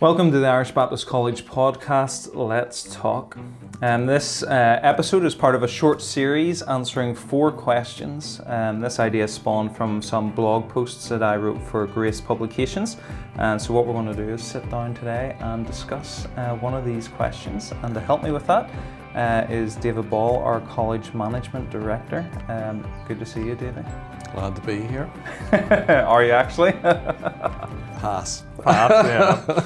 Welcome to the Irish Baptist College podcast, Let's Talk. This episode is part of a short series answering 4 questions. This idea spawned from some blog posts that I wrote for Grace Publications. And so what we're going to do is sit down today and discuss one of these questions. And to help me with that is David Ball, our College Management Director. Good to see you, David. Glad to be here. Are you actually? Pass, yeah.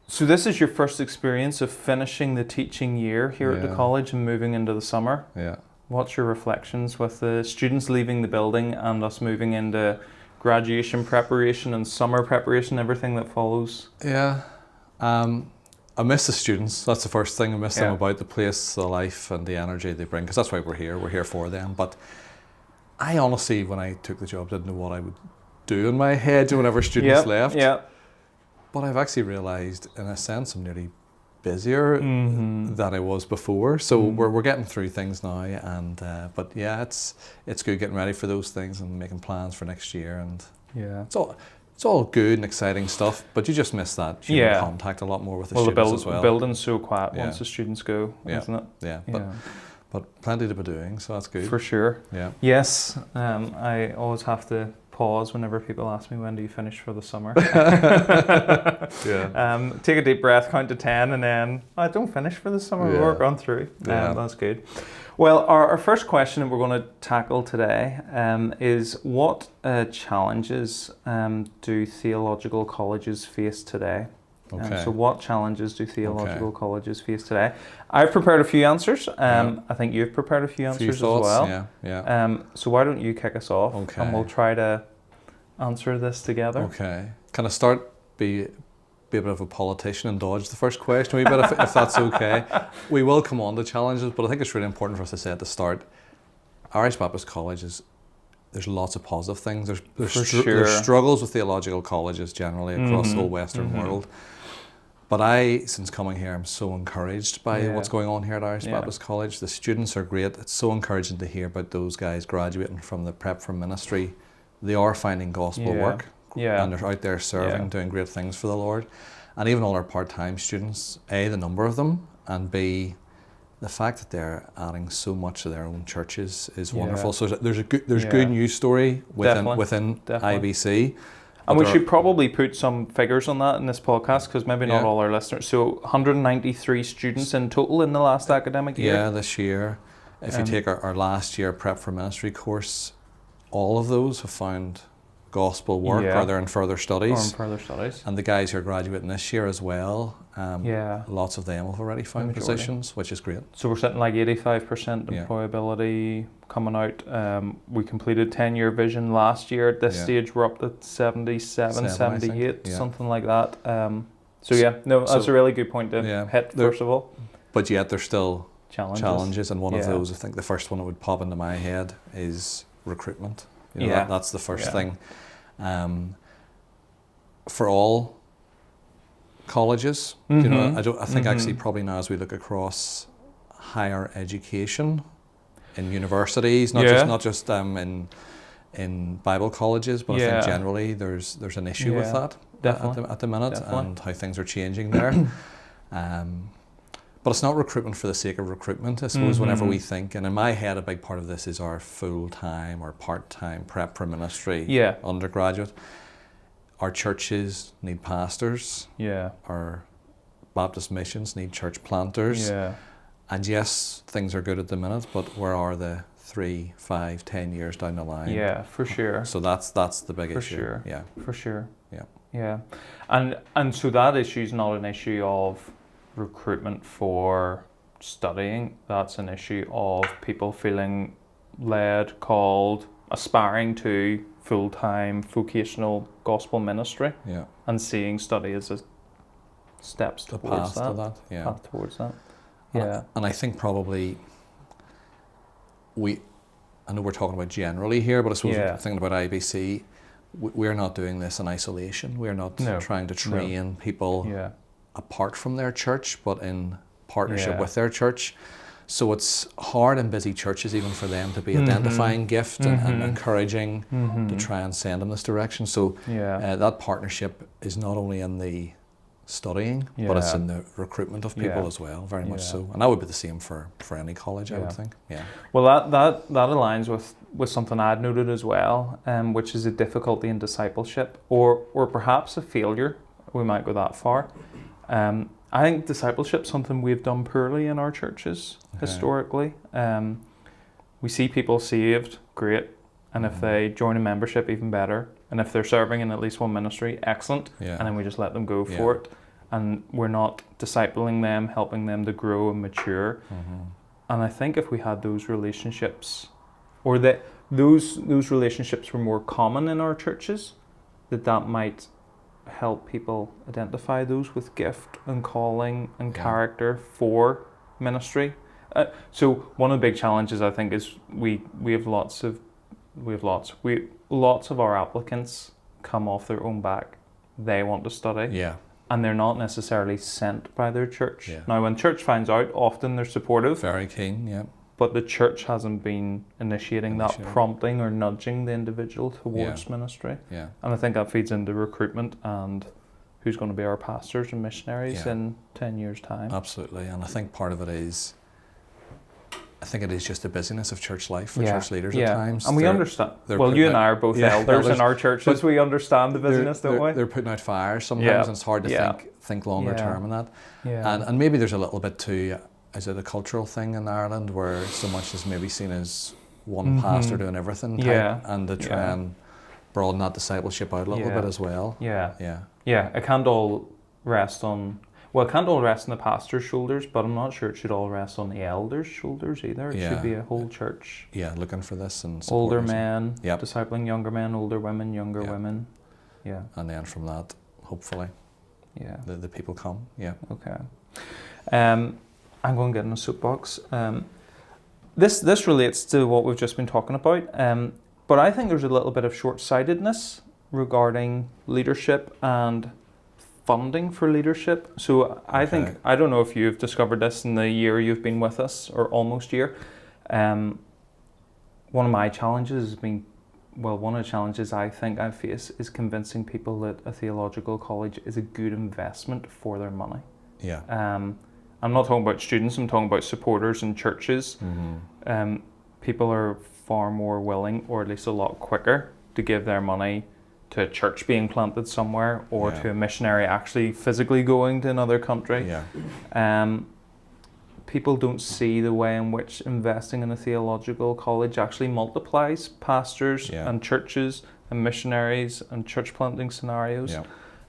So this is your first experience of finishing the teaching year here at the college and moving into the summer. Yeah. What's your reflections with the students leaving the building and us moving into graduation preparation and summer preparation, everything that follows? Yeah. I miss the students. That's the first thing. I miss them about the place, the life and the energy they bring, because that's why we're here. We're here for them. But I honestly, when I took the job, didn't know what I would do in my head whenever students left. Yeah. But I've actually realised, in a sense, I'm nearly busier than I was before. So we're getting through things now, and but yeah, it's good getting ready for those things and making plans for next year, and it's all good and exciting stuff. But you just miss that human contact a lot more with the students as well. The building's so quiet once the students go, isn't it? Yeah. But plenty to be doing, so that's good. For sure. Yeah. Yes, I always have to pause whenever people ask me, when do you finish for the summer? Take a deep breath, count to 10, and then I don't finish for the summer. We're gone through. That's good. Well, our first question that we're going to tackle today is what challenges do theological colleges face today? Okay. So what challenges do theological colleges face today? I've prepared a few answers. I think you've prepared a few answers as well. So why don't you kick us off and we'll try to answer this together. Okay. Can I start be a bit of a politician and dodge the first question a wee bit if that's okay? We will come on to challenges, but I think it's really important for us to say at the start, Irish Baptist College there's lots of positive things. There's struggles with theological colleges generally across the whole Western world. But since coming here, I'm so encouraged by what's going on here at Irish Baptist College. The students are great. It's so encouraging to hear about those guys graduating from the prep for ministry. They are finding gospel work, and they're out there serving, doing great things for the Lord. And even all our part-time students, A, the number of them, and B, the fact that they're adding so much to their own churches is wonderful. So there's good news story within IBC. And we should probably put some figures on that in this podcast, because maybe not all our listeners. So 193 students in total in the last academic year? Yeah, this year. If you take our last year Prep for Ministry course, all of those have found gospel work or they're in further studies. And the guys who are graduating this year as well, lots of them have already found positions, which is great. So we're sitting like 85% employability coming out. We completed 10-year vision last year. At this stage, we're up to 77, 78, something like that. That's a really good point to hit, first of all. But yet there's still challenges, and one of those, I think the first one that would pop into my head is recruitment. That's the first thing. For all colleges, I think actually probably now as we look across higher education in universities, not just in Bible colleges, but I think generally there's an issue with that at the minute, and how things are changing there. But it's not recruitment for the sake of recruitment, I suppose, whenever we think. And in my head, a big part of this is our full-time or part-time prep for ministry undergraduate. Our churches need pastors. Our Baptist missions need church planters. And yes, things are good at the minute, but where are the 3, 5, 10 years down the line? Yeah, for sure. So that's the big issue. Sure. Yeah. For sure. Yeah. And so that issue is not an issue of recruitment for studying. That's an issue of people feeling led, called, aspiring to full-time vocational gospel ministry, and seeing study as a steps towards that. Path towards that. And I think probably I know we're talking about generally here, but I suppose thinking about IBC, we're not doing this in isolation. We're not trying to train people apart from their church, but in partnership with their church. So it's hard in busy churches even for them to be identifying gift and encouraging to try and send them this direction. So that partnership is not only in the studying, but it's in the recruitment of people as well, very much so. And that would be the same for any college, I would think. Yeah. Well, that aligns with something I'd noted as well, which is a difficulty in discipleship, or perhaps a failure. We might go that far. I think discipleship is something we've done poorly in our churches historically. We see people saved, great, and if they join a membership, even better. And if they're serving in at least one ministry, excellent. And then we just let them go for it. And we're not discipling them, helping them to grow and mature. And I think if we had those relationships, or that those relationships were more common in our churches, that might help people identify those with gift and calling and character for ministry. So one of the big challenges, I think, is lots of our applicants come off their own back. They want to study. And they're not necessarily sent by their church. Now, when church finds out, often they're supportive. Very keen, But the church hasn't been initiating that prompting or nudging the individual towards ministry. And I think that feeds into recruitment and who's going to be our pastors and missionaries in 10 years' time. Absolutely. And I think part of it is, it is just the busyness of church life for church leaders at times. And we understand. Well, you and I are both elders in our churches. We understand the busyness, don't we? They're putting out fires sometimes, and it's hard to think longer term in that. And maybe there's a little bit too, is it a cultural thing in Ireland where so much is maybe seen as one pastor doing everything type, and to try and broaden that discipleship out a little bit as well. It can't all rest on... Well, it can't all rest on the pastor's shoulders, but I'm not sure it should all rest on the elders' shoulders either. It should be a whole church. Looking for this and older men, discipling younger men, older women, younger women. And then from that, hopefully, the people come. Okay. I'm going to get in a soapbox. This relates to what we've just been talking about, but I think there's a little bit of short-sightedness regarding leadership and funding for leadership. So I think, I don't know if you've discovered this in the year you've been with us, or almost year. One of my challenges has been, one of the challenges I think I face is convincing people that a theological college is a good investment for their money. I'm not talking about students, I'm talking about supporters and churches. People are far more willing, or at least a lot quicker, to give their money to a church being planted somewhere, or to a missionary actually physically going to another country. People don't see the way in which investing in a theological college actually multiplies pastors and churches and missionaries and church planting scenarios.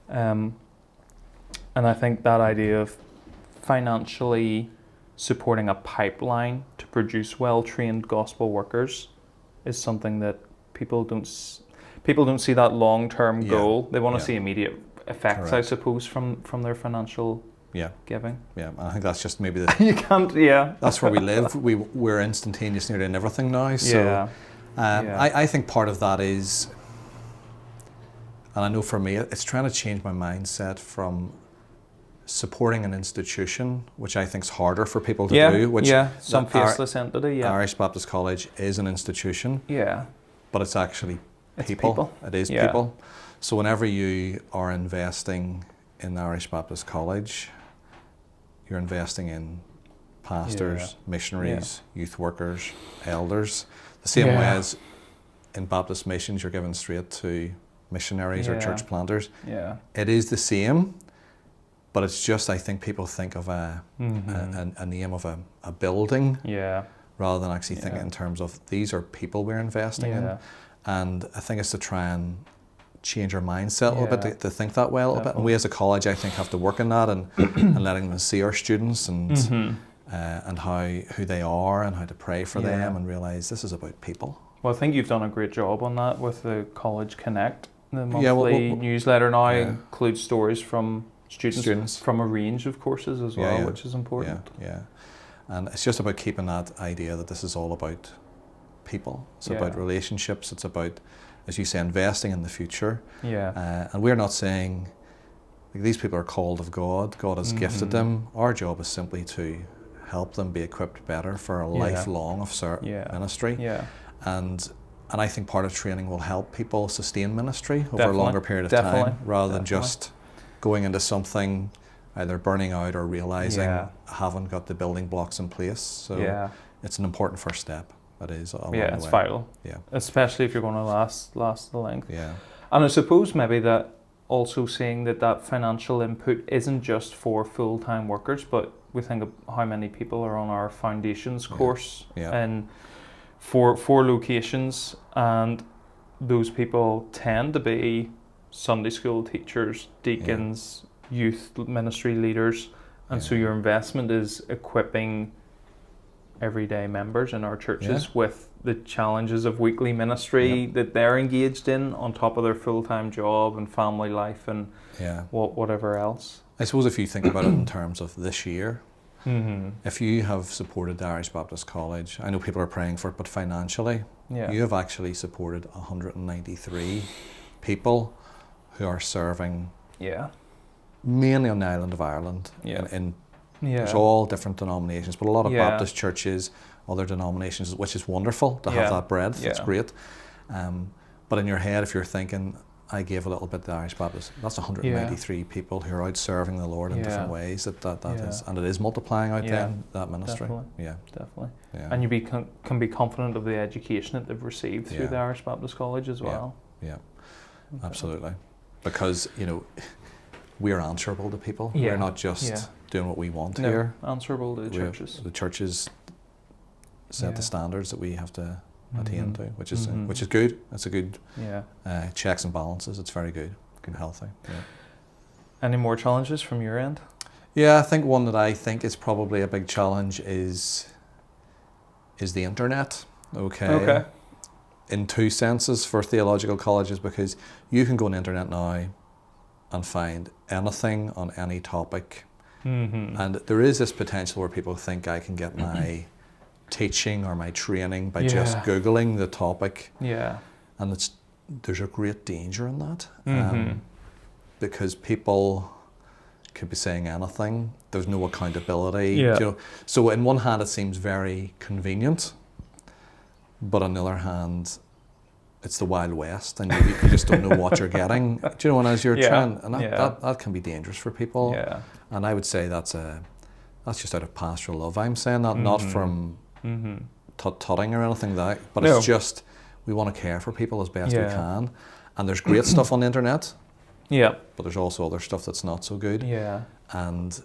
And I think that idea of financially supporting a pipeline to produce well-trained gospel workers is something that people don't see that long-term goal. They want to see immediate effects, I suppose, from their financial giving. I think that's just maybe the... You can't, That's where we live. We're instantaneous nearly in everything now. So I think part of that is, and I know for me, it's trying to change my mindset from supporting an institution, which I think is harder for people to do. Which some faceless entity. Irish Baptist College is an institution. But it's actually people. It is people. So whenever you are investing in Irish Baptist College, you're investing in pastors, missionaries, youth workers, elders. The same way as in Baptist missions, you're given straight to missionaries or church planters. It is the same, but it's just, I think people think of a name of a building rather than actually thinking in terms of these are people we're investing in. And I think it's to try and change our mindset a little bit to think that way a little bit. And we as a college, I think, have to work on that and letting them see our students and who they are and how to pray for them and realise this is about people. Well, I think you've done a great job on that with the College Connect. The monthly newsletter now includes stories from students from a range of courses as well, which is important. And it's just about keeping that idea that this is all about people. It's about relationships. It's about, as you say, investing in the future. And we're not saying these people are called of God. God has gifted them. Our job is simply to help them be equipped better for a Yeah. lifelong of Yeah. ministry. Yeah. And I think part of training will help people sustain ministry over a Definitely. longer period of Definitely. time, rather than Definitely. just going into something, either burning out or realizing Yeah. I haven't got the building blocks in place. So Yeah. it's an important first step. It is along Yeah, the it's way. vital. Yeah. Especially if you're going to last the length. Yeah. And I suppose maybe that also seeing that financial input isn't just for full-time workers, but we think of how many people are on our foundations course in four locations, and those people tend to be Sunday school teachers, deacons, youth ministry leaders, and so your investment is equipping everyday members in our churches with the challenges of weekly ministry that they're engaged in, on top of their full-time job and family life and whatever else. I suppose if you think about it in terms of this year, if you have supported the Irish Baptist College, I know people are praying for it, but financially, you have actually supported 193 people who are serving mainly on the island of Ireland. There's all different denominations, but a lot of Baptist churches, other denominations, which is wonderful to have that breadth. It's great. But in your head, if you're thinking, I gave a little bit to the Irish Baptist, that's 193 people who are out serving the Lord in different ways. That is, and it is multiplying out then, that ministry. Definitely. And you can be confident of the education that they've received through the Irish Baptist College as well. Absolutely. Because, we are answerable to people. We're not just doing what we want here. Answerable to the churches. The churches set the standards that we have to attain to, which is good. It's a good checks and balances. It's very good and healthy. Any more challenges from your end? Yeah, I think one that I think is probably a big challenge is the internet. Okay. In two senses for theological colleges, because you can go on the internet now and find anything on any topic. And there is this potential where people think I can get my teaching or my training by just Googling the topic. And there's a great danger in that. Because people could be saying anything. There's no accountability. So on one hand it seems very convenient, but on the other hand it's the Wild West, and you just don't know what you're getting. Do you know, and as you're trying, and that can be dangerous for people. And I would say that's just out of pastoral love. I'm saying that not from tutting or anything like that, but it's just we want to care for people as best we can. And there's great stuff on the internet. But there's also other stuff that's not so good. And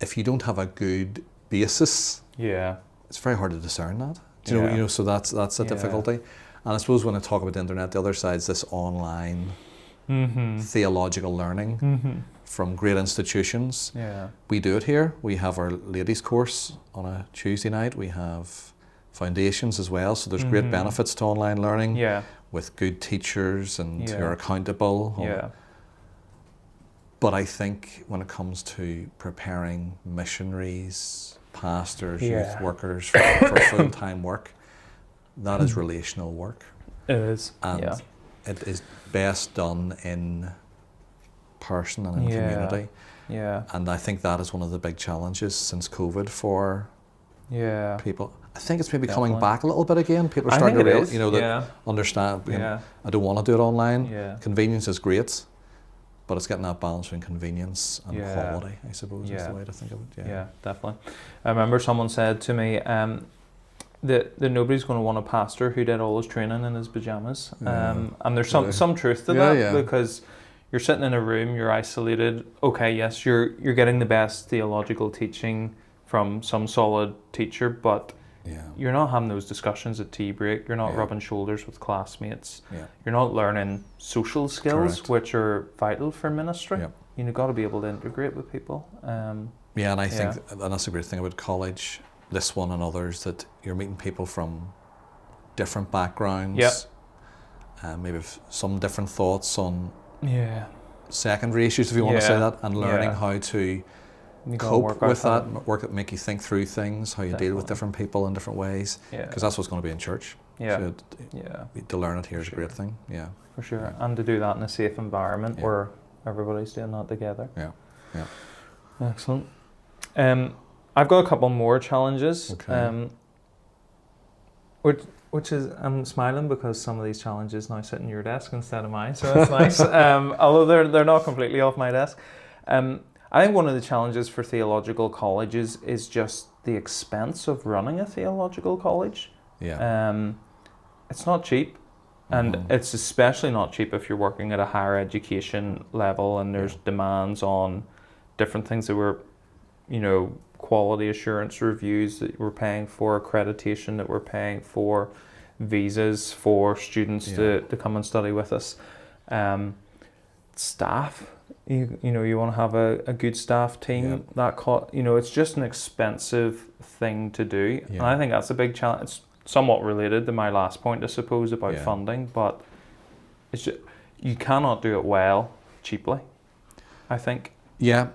if you don't have a good basis, it's very hard to discern that. Do you know? So that's a difficulty. And I suppose when I talk about the internet, the other side is this online theological learning from great institutions. We do it here. We have our ladies' course on a Tuesday night. We have foundations as well. So there's great benefits to online learning with good teachers and who are accountable. But I think when it comes to preparing missionaries, pastors, youth workers for full-time work, that is relational work. It is. And it is best done in person and in community. And I think that is one of the big challenges since COVID for people. I think it's maybe coming back a little bit again. People are starting to realize, understand, I don't want to do it online. Convenience is great, but it's getting that balance between convenience and quality, I suppose, is the way to think of it. Yeah, definitely. I remember someone said to me, that nobody's going to want a pastor who did all his training in his pajamas. And there's some truth to that, because you're sitting in a room, you're isolated. Okay, yes, you're getting the best theological teaching from some solid teacher, but you're not having those discussions at tea break. You're not rubbing shoulders with classmates. You're not learning social skills, which are vital for ministry. You've got to be able to integrate with people. And I think and that's a great thing about college, this one and others, that you're meeting people from different backgrounds, maybe some different thoughts on secondary issues, if you want to say that, and learning how to cope with that, make you think through things, how you deal with different people in different ways, because that's what's going to be in church. So to learn it here is a great thing. For sure. And to do that in a safe environment where everybody's doing that together. Excellent. I've got a couple more challenges. Okay. Which is, I'm smiling because some of these challenges now sit in your desk instead of mine, so that's nice. Although they're not completely off my desk. I think one of the challenges for theological colleges is just the expense of running a theological college. Yeah. It's not cheap, and Mhm. it's especially not cheap if you're working at a higher education level and there's demands on different things that we're, quality assurance reviews that we're paying for, accreditation that we're paying for, visas for students to come and study with us. Staff, you want to have a good staff team. It's just an expensive thing to do, and I think that's a big challenge. It's somewhat related to my last point, I suppose, about funding, but it's just, you cannot do it well cheaply, I think. Yeah,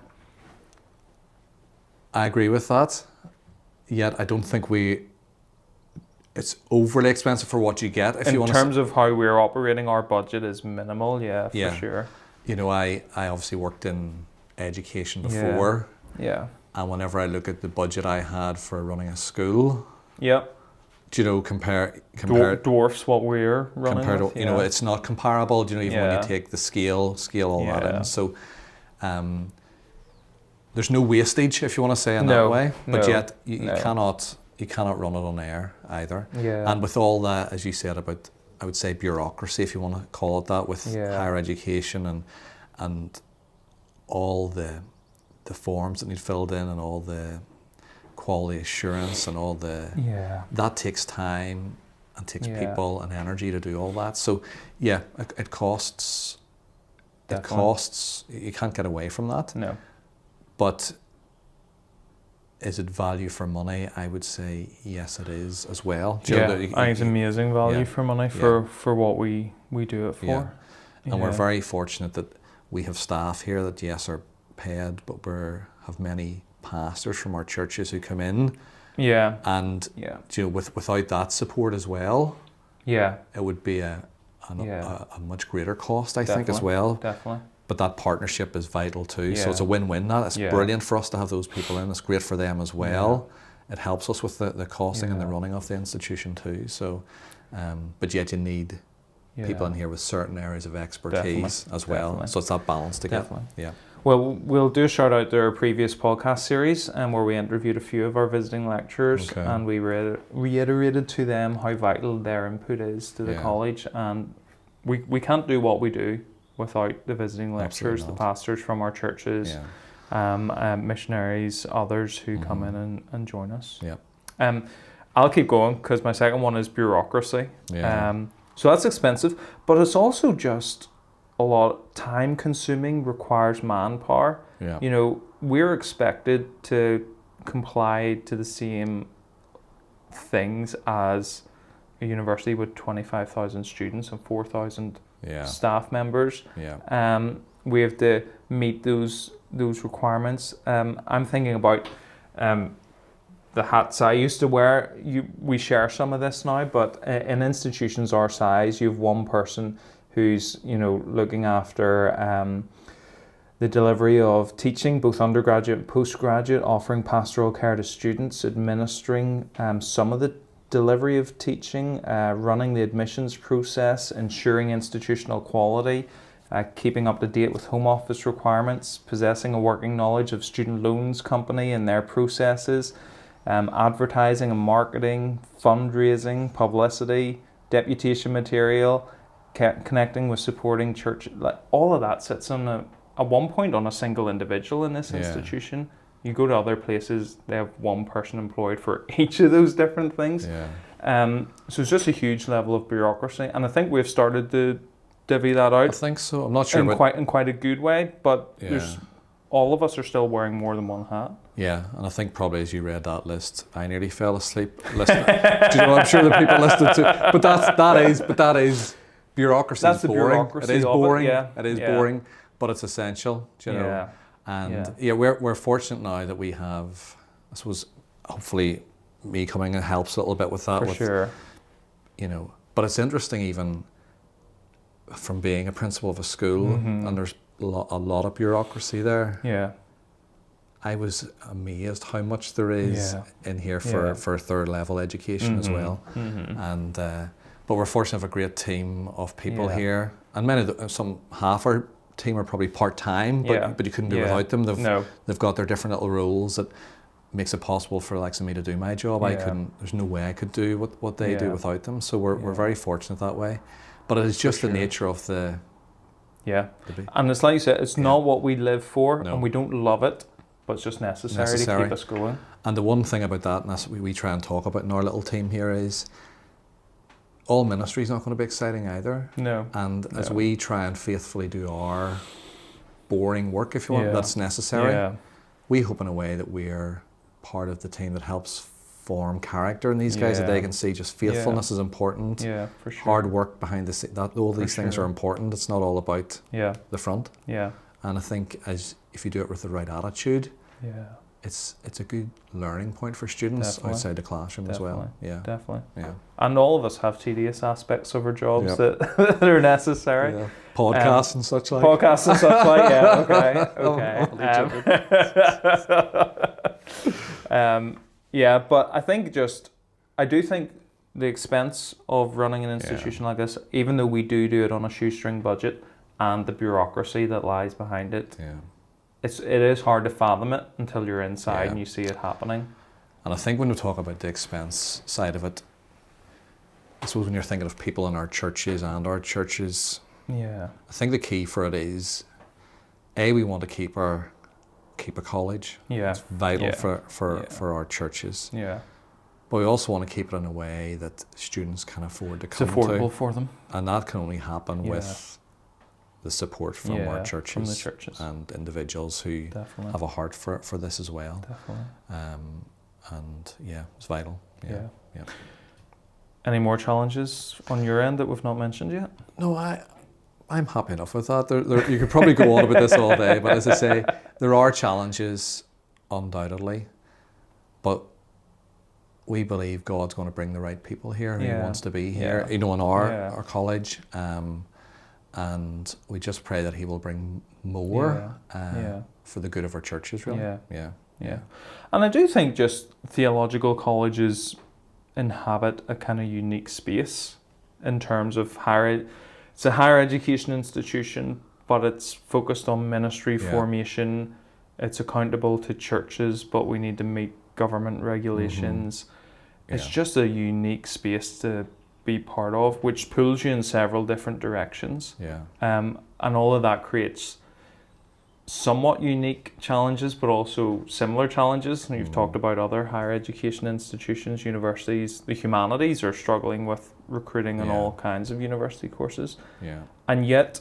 I agree with that. Yet I don't think it's overly expensive for what you get. If in you want terms of how we're operating, our budget is minimal. For sure. I obviously worked in education before. Yeah. And whenever I look at the budget I had for running a school, compare dwarfs what we're running compared with, to, it's not comparable. Even when you take the scale all that in. So, there's no wastage, if you want to say in that way. But yet you cannot run it on air either. Yeah. And with all that, as you said about, I would say bureaucracy, if you want to call it that, with higher education and all the forms that need filled in and all the quality assurance and all that takes time and takes people and energy to do all that. So it costs. Definitely. It costs. You can't get away from that. No. But is it value for money? I would say yes, it is as well. I think it's amazing value for money for what we do it for. Yeah. And we're very fortunate that we have staff here that are paid, but have many pastors from our churches who come in. Yeah. And without that support as well, it would be a much greater cost, I think, as well. Definitely. But that partnership is vital too. So it's a win-win. It's brilliant for us to have those people in. It's great for them as well. It helps us with the costing and the running of the institution too. So, but yet you need people in here with certain areas of expertise as well. Definitely. So it's that balance to get. Yeah. Well, we'll do a shout out to our previous podcast series where we interviewed a few of our visiting lecturers, and we reiterated to them how vital their input is to the college, and we can't do what we do without the visiting lecturers, the pastors from our churches, missionaries, others who come in and join us. Yeah. I'll keep going because my second one is bureaucracy. Yeah. So that's expensive, but it's also just a lot time consuming, requires manpower. Yeah. We're expected to comply to the same things as a university with 25,000 students and 4,000 staff members. Yeah. We have to meet those requirements. I'm thinking about the hats I used to wear. We share some of this now, but in institutions our size, you have one person who's looking after the delivery of teaching, both undergraduate and postgraduate, offering pastoral care to students, administering some of the delivery of teaching, running the admissions process, ensuring institutional quality, keeping up to date with Home Office requirements, possessing a working knowledge of student loans company and their processes, advertising and marketing, fundraising, publicity, deputation material, connecting with supporting church. All of that sits on at one point on a single individual in this institution. You go to other places, they have one person employed for each of those different things. Yeah. So it's just a huge level of bureaucracy, and I think we've started to divvy that out. I think so. I'm not sure, in quite a good way, but all of us are still wearing more than one hat. Yeah, and I think probably as you read that list, I nearly fell asleep listening. I'm sure the people listened to, but that is bureaucracy. That's is boring. The bureaucracy. It is boring. It is boring, but it's essential. Yeah. And we're fortunate now that we have, I suppose, hopefully me coming in helps a little bit with that. For sure. But it's interesting even from being a principal of a school, and there's a lot of bureaucracy there. Yeah. I was amazed how much there is in here for third level education as well. And but we're fortunate to have a great team of people here, and many of some half our team are probably part time, but you couldn't do without them. They've got their different little roles that makes it possible for like me to do my job. I couldn't. There's no way I could do what they do without them. So we're very fortunate that way. But it is just the nature of the. Yeah. And it's like you said, it's not what we live for, and we don't love it, but it's just necessary to keep us going. And the one thing about that, and that's what we try and talk about in our little team here, is all ministry is not going to be exciting either. No. And as we try and faithfully do our boring work, if you want, that's necessary, we hope in a way that we're part of the team that helps form character in these guys, that they can see just faithfulness is important. Yeah, for sure. Hard work behind the scenes, that all these things are important. It's not all about the front. Yeah. And I think if you do it with the right attitude, it's a good learning point for students outside the classroom as well. Yeah. Definitely. Yeah. And all of us have tedious aspects of our jobs that are necessary. Yeah. Podcasts and such like. Podcasts and such like, okay. Yeah, but I do think the expense of running an institution like this, even though we do it on a shoestring budget, and the bureaucracy that lies behind it, it is hard to fathom it until you're inside and you see it happening. And I think when we talk about the expense side of it, I suppose when you're thinking of people in our churches, I think the key for it is, we want to keep a college. Yeah. It's vital for our churches. Yeah. But we also want to keep it in a way that students can afford to come to. It's affordable for them. And that can only happen with the support from our churches, from the churches, and individuals who have a heart for this as well. Definitely. And it's vital. Yeah. Any more challenges on your end that we've not mentioned yet? No, I'm happy enough with that. You could probably go on about this all day, but as I say, there are challenges, undoubtedly, but we believe God's going to bring the right people here who wants to be here, in our college, and we just pray that He will bring more for the good of our churches, really. Yeah. And I do think just theological colleges inhabit a kind of unique space in terms of it's a higher education institution, but it's focused on ministry formation. It's accountable to churches, but we need to meet government regulations. It's just a unique space to be part of, which pulls you in several different directions. And all of that creates somewhat unique challenges, but also similar challenges. And you've talked about other higher education institutions, universities. The humanities are struggling with recruiting on all kinds of university courses. And yet,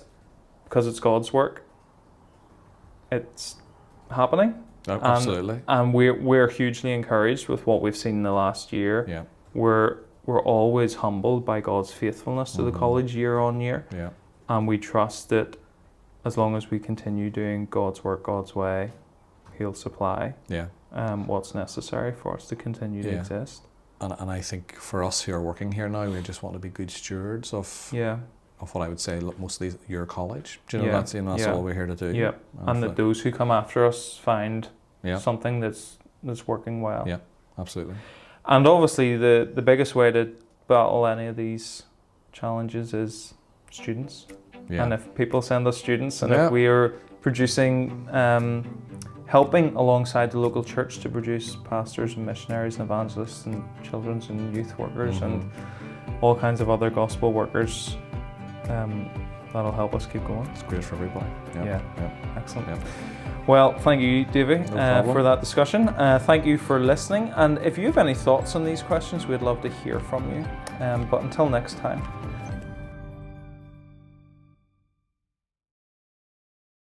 because it's God's work, it's happening. Oh, absolutely. And we're hugely encouraged with what we've seen in the last year. We're always humbled by God's faithfulness to the college year on year. And we trust that as long as we continue doing God's work God's way, He'll supply what's necessary for us to continue to exist. And I think for us who are working here now, we just want to be good stewards of what I would say mostly your college. Do you know that's all we're here to do. Yeah. And that those who come after us find something that's working well. Yeah, absolutely. And obviously the biggest way to battle any of these challenges is students. And if people send us students, and if we are producing, helping alongside the local church to produce pastors and missionaries and evangelists and children's and youth workers and all kinds of other gospel workers, that'll help us keep going. It's great for everybody. Excellent. Well, thank you, Davey, for that discussion. Thank you for listening. And if you have any thoughts on these questions, we'd love to hear from you. But until next time,